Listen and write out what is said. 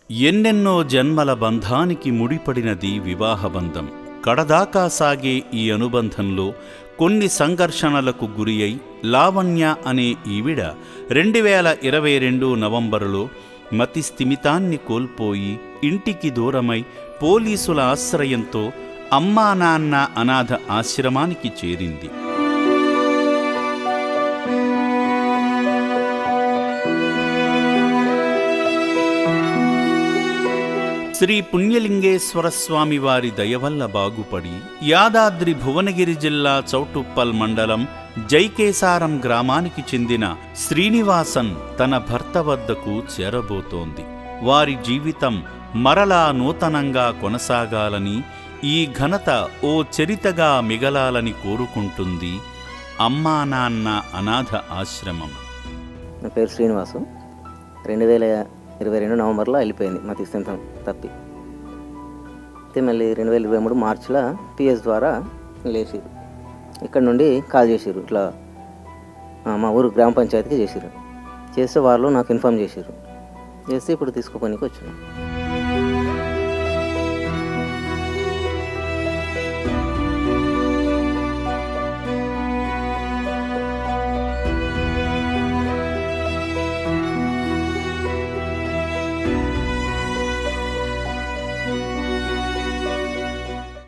ఎన్నెన్నో జన్మల బంధానికి ముడిపడినది వివాహబంధం. కడదాకా సాగే ఈ అనుబంధంలో కొన్ని సంఘర్షణలకు గురి అయి లావణ్య అనే ఈవిడ 2022 నవంబరులో మతి స్థిమితాన్ని కోల్పోయి ఇంటికి దూరమై పోలీసుల ఆశ్రయంతో అమ్మా నాన్న అనాథ ఆశ్రమానికి చేరింది. శ్రీ పుణ్యలింగేశ్వర స్వామి వారి దయవల్ల బాగుపడి యాదాద్రి భువనగిరి జిల్లా చౌటుప్పల్ మండలం జైకేసారం గ్రామానికి చెందిన శ్రీనివాసన్ తన భర్త వద్దకు చేరబోతోంది. వారి జీవితం మరలా నూతనంగా కొనసాగాలని, ఈ ఘనత ఓ చరితగా మిగలాలని కోరుకుంటుంది అమ్మా నాన్న అనాథ ఆశ్రమం. నా పేరు శ్రీనివాసు. 2022 నవంబర్లో వెళ్ళిపోయింది మతి స్థిమితం తప్పి. అయితే మళ్ళీ 2023 మార్చిలో పిఎస్ ద్వారా లేచిరు. ఇక్కడ నుండి కాల్ చేసిర్రు, ఇట్లా మా ఊరు గ్రామ పంచాయతీకి చేసిర్రు. చేస్తే వాళ్ళు నాకు ఇన్ఫామ్ చేసిర్రు. చేస్తే ఇప్పుడు తీసుకుపోనీకి వచ్చాను.